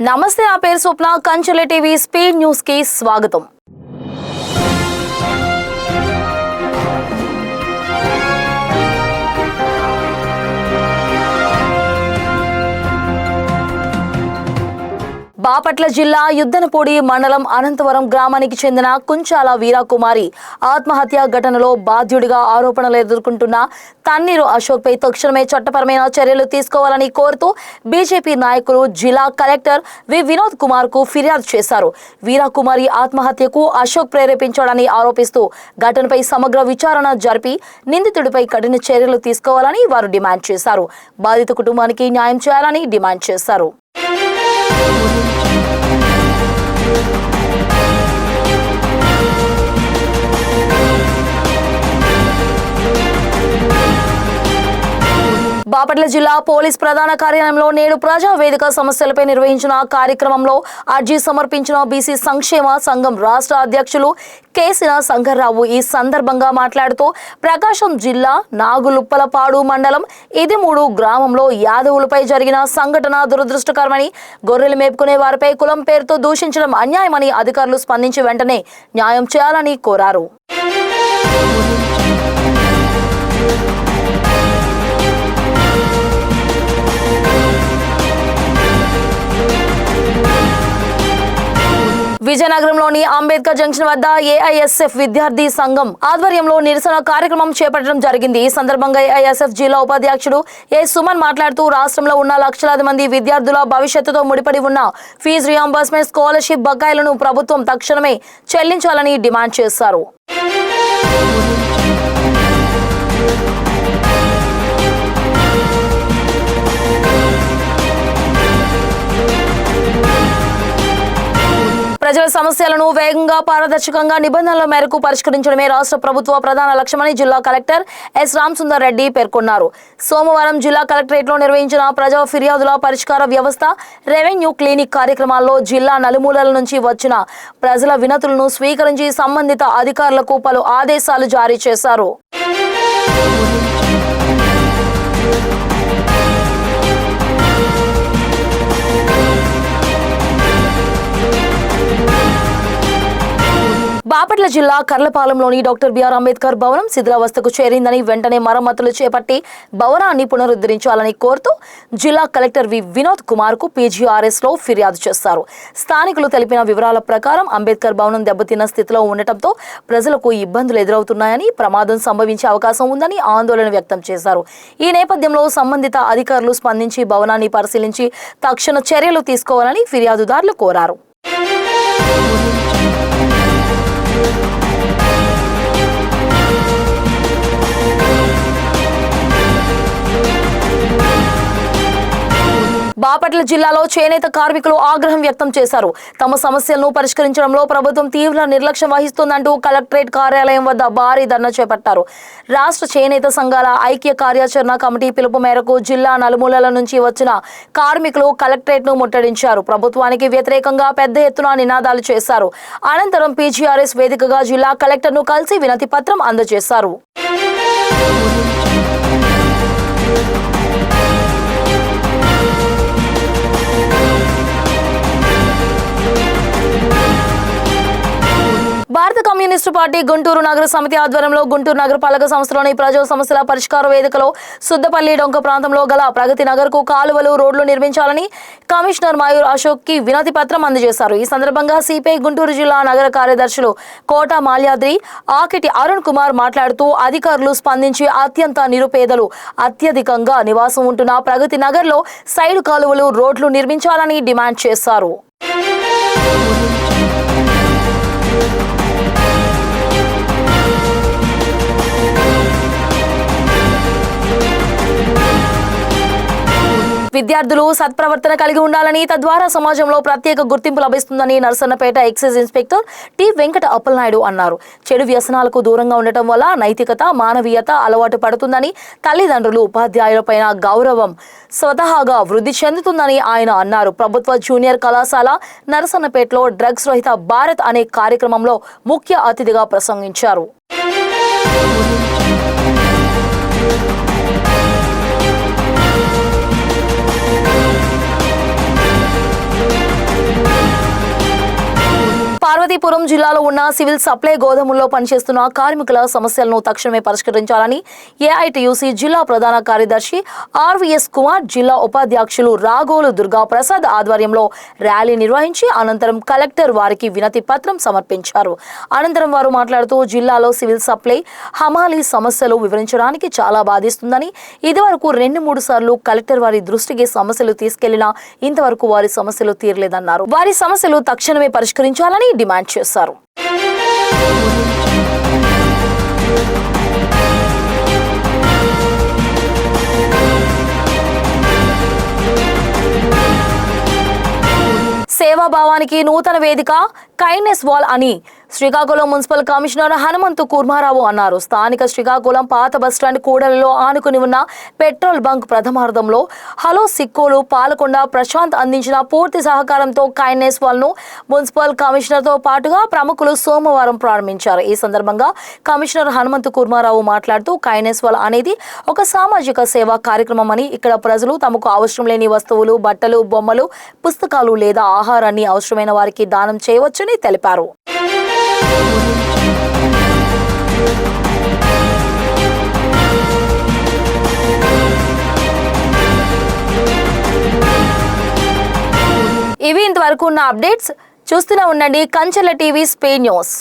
నమస్తే, నా పేరు స్వప్న. కంచెల టీవీ స్పీడ్ న్యూస్ కి స్వాగతం. బాపట్ల జిల్లా యుద్దనపూడి మండలం అనంతవరం గ్రామానికి చెందిన కుంచాల వీరాకుమారి ఆత్మహత్య ఘటనలో బాధ్యుడిగా ఆరోపణలు ఎదుర్కొంటున్న తన్నీరు అశోక్ పై తక్షణమే చట్టపరమైన చర్యలు తీసుకోవాలని కోరుతూ బీజేపీ నాయకులు జిల్లా కలెక్టర్ వినోద్ కుమార్ కు ఫిర్యాదు చేశారు. వీరాకుమారి ఆత్మహత్యకు అశోక్ ప్రేరేపించాడని ఆరోపిస్తూ ఘటనపై సమగ్ర విచారణ జరిపి నిందితుడిపై కఠిన చర్యలు తీసుకోవాలని వారు డిమాండ్ చేశారు. బాధిత కుటుంబానికి న్యాయం చేయాలని డిమాండ్ చేశారు. బాపట్ల జిల్లా పోలీస్ ప్రధాన కార్యాలయంలో నేడు ప్రజా వేదిక సమస్యలపై నిర్వహించిన కార్యక్రమంలో అర్జీ సమర్పించిన బీసీ సంక్షేమ సంఘం రాష్ట్ర అధ్యక్షులు కేసిన శంకర్రావు ఈ సందర్భంగా మాట్లాడుతూ ప్రకాశం జిల్లా నాగులుప్పలపాడు మండలం ఇదిమూడు గ్రామంలో యాదవులపై జరిగిన సంఘటన దురదృష్టకరమని, గొర్రెలు మేపుకునే వారిపై కులం పేరుతో దూషించడం అన్యాయమని అధికారులు స్పందించి వెంటనే న్యాయం చేయాలని కోరారు. విజయనగరంలోని అంబేద్కర్ జంక్షన్ వద్ద ఏఐఎస్ఎఫ్ విద్యార్థి సంఘం ఆధ్వర్యంలో నిరసన కార్యక్రమం చేపట్టడం జరిగింది. ఈ సందర్భంగా ఏఐఎస్ఎఫ్ జిల్లా ఉపాధ్యక్షుడు ఏ సుమన్ మాట్లాడుతూ రాష్ట్రంలో ఉన్న లక్షలాది మంది విద్యార్థుల భవిష్యత్తుతో ముడిపడి ఉన్న ఫీజు రియంబర్స్మెంట్, స్కాలర్షిప్ బకాయిలను ప్రభుత్వం తక్షణమే చెల్లించాలని డిమాండ్ చేశారు. ప్రజల సమస్యలను వేగంగా, పారదర్శకంగా, నిబంధనల మేరకు పరిష్కరించడమే రాష్ట్ర ప్రభుత్వ ప్రధాన లక్ష్యమని జిల్లా కలెక్టర్ ఎస్ రామసుందర్ రెడ్డి పేర్కొన్నారు. సోమవారం జిల్లా కలెక్టరేట్లో నిర్వహించిన ప్రజా ఫిర్యాదుల పరిష్కార వ్యవస్థ, రెవెన్యూ క్లినిక్ కార్యక్రమాల్లో జిల్లా నలుమూలల నుంచి వచ్చిన ప్రజల వినతులను స్వీకరించి సంబంధిత అధికారులకు పలు ఆదేశాలు జారీ చేశారు. బాపట్ల జిల్లా కర్లపాలెంలోని డాక్టర్ బిఆర్ అంబేద్కర్ భవనం శిథిలావస్థకు చేరిందని, వెంటనే మరమ్మతులు చేపట్టి భవనాన్ని పునరుద్ధరించాలని కోరుతూ జిల్లా కలెక్టర్ వినోద్ కుమార్ కు పీజీఆర్ఎస్ లో ఫిర్యాదు చేశారు. స్థానికులు తెలిపిన వివరాల ప్రకారం అంబేద్కర్ భవనం దెబ్బతిన్న స్థితిలో ఉండటంతో ప్రజలకు ఇబ్బందులు ఎదురవుతున్నాయని, ప్రమాదం సంభవించే అవకాశం ఉందని ఆందోళన వ్యక్తం చేశారు. ఈ నేపథ్యంలో సంబంధిత అధికారులు స్పందించి భవనాన్ని పరిశీలించి తక్షణ చర్యలు తీసుకోవాలని ఫిర్యాదుదారులు కోరారు. బాపట్ల జిల్లాలో చేనేత కార్మికులు ఆగ్రహం వ్యక్తం చేశారు. తమ సమస్యలను పరిష్కరించడంలో ప్రభుత్వం తీవ్ర నిర్లక్ష్యం వహిస్తోందంటూ కలెక్టరేట్ కార్యాలయం వద్ద భారీ ధర్నా చేపట్టారు. రాష్ట్ర చేనేత సంఘాల ఐక్య కార్యాచరణ కమిటీ పిలుపు మేరకు జిల్లా నలుమూలల నుంచి వచ్చిన కార్మికులు కలెక్టరేట్ ను ముట్టడించారు. ప్రభుత్వానికి వ్యతిరేకంగా పెద్ద ఎత్తున నినాదాలు చేశారు. అనంతరం పీజీఆర్ఎస్ వేదికగా జిల్లా కలెక్టర్ ను కలిసి వినతి పత్రం అందజేశారు. భారత కమ్యూనిస్టు పార్టీ గుంటూరు నగర సమితి ఆధ్వర్యంలో గుంటూరు నగరపాలక సంస్థలోని ప్రజా సమస్యల పరిష్కార వేదికలో సుద్దపల్లి డొంక ప్రాంతంలో గల ప్రగతి నగర్ కు కాలువలు, రోడ్లు నిర్మించాలని కమిషనర్ మయూర్ అశోక్ కి వినతి పత్రం అందజేశారు. ఈ సందర్భంగా సిపిఐ గుంటూరు జిల్లా నగర కార్యదర్శులు కోట మాల్యాద్రి, ఆకిటి అరుణ్ కుమార్ మాట్లాడుతూ అధికారులు స్పందించి అత్యంత నిరుపేదలు అత్యధికంగా నివాసం ఉంటున్న ప్రగతి నగర్ లో సైడ్ కాలువలు, రోడ్లు నిర్మించాలని డిమాండ్ చేశారు. విద్యార్థులు సత్ప్రవర్తన కలిగి ఉండాలని, తద్వారా సమాజంలో ప్రత్యేక గుర్తింపు లభిస్తుందని Narasannapeta excise inspector T Venkata Appalanaidu అన్నారు. చెడు వ్యసనాలకు దూరంగా ఉండటం వల్ల నైతికత, మానవీయత అలవాటు పడుతుందని, తల్లిదండ్రులు, ఉపాధ్యాయులపైన గౌరవం స్వతహాగా వృద్ధి చెందుతుందని ఆయన అన్నారు. ప్రభుత్వ జూనియర్ కళాశాల నర్సన్నపేటలో డ్రగ్స్ రహిత భారత్ అనే కార్యక్రమంలో ముఖ్య అతిథిగా ప్రసంగించారు. పార్వతీపురం జిల్లాలో ఉన్న సివిల్ సప్లై గోదాముల్లో పనిచేస్తున్న కార్మికుల సమస్యలను తక్షణమే పరిష్కరించాలని ఏఐటియుసి జిల్లా ప్రధాన కార్యదర్శి ఆర్వీఎస్ కుమార్, జిల్లా ఉపాధ్యక్షులు రాఘోలు దుర్గా ప్రసాద్ ఆధ్వర్యంలో ర్యాలీ నిర్వహించి అనంతరం కలెక్టర్ వారికి వినతి పత్రం సమర్పించారు. అనంతరం వారు మాట్లాడుతూ జిల్లాలో సివిల్ సప్లై హమాలీ సమస్యలు వివరించడానికి చాలా బాధిస్తుందని, ఇదివరకు 2-3 సార్లు కలెక్టర్ వారి దృష్టికి సమస్యలు తీసుకెళ్లినా ఇంతవరకు వారి సమస్యలు తీరలేదన్నారు. వారి సమస్యలు తక్షణమే పరిష్కరించాలని డిమాండ్ చేశారు. సేవాభావానికి నూతన వేదిక కైండ్నెస్ వాల్ అని శ్రీకాకుళం మున్సిపల్ కమిషనర్ హనుమంతు కుర్మారావు అన్నారు. స్థానిక శ్రీకాకుళం పాత బస్టాండ్ కూడలిలో ఆనుకుని ఉన్న పెట్రోల్ బంక్ ప్రథమార్థంలో హలో సిక్కోలు పాలకొండ ప్రశాంత్ అందించిన పూర్తి సహకారంతో కైండ్నెస్ వాల్ ను మున్సిపల్ కమిషనర్తో పాటుగా ప్రముఖులు సోమవారం ప్రారంభించారు. ఈ సందర్భంగా కమిషనర్ హనుమంతు కుర్మారావు మాట్లాడుతూ కైండ్నెస్ వాల్ అనేది ఒక సామాజిక సేవా కార్యక్రమం అని, ఇక్కడ ప్రజలు తమకు అవసరం లేని వస్తువులు, బట్టలు, బొమ్మలు, పుస్తకాలు లేదా ఆహారాన్ని అవసరమైన వారికి దానం చేయవచ్చని తెలిపారు. ఇవి ఇంతవరకు ఉన్న అప్డేట్స్. చూస్తూనే ఉండండి కంచెల టీవీ స్పే న్యూస్.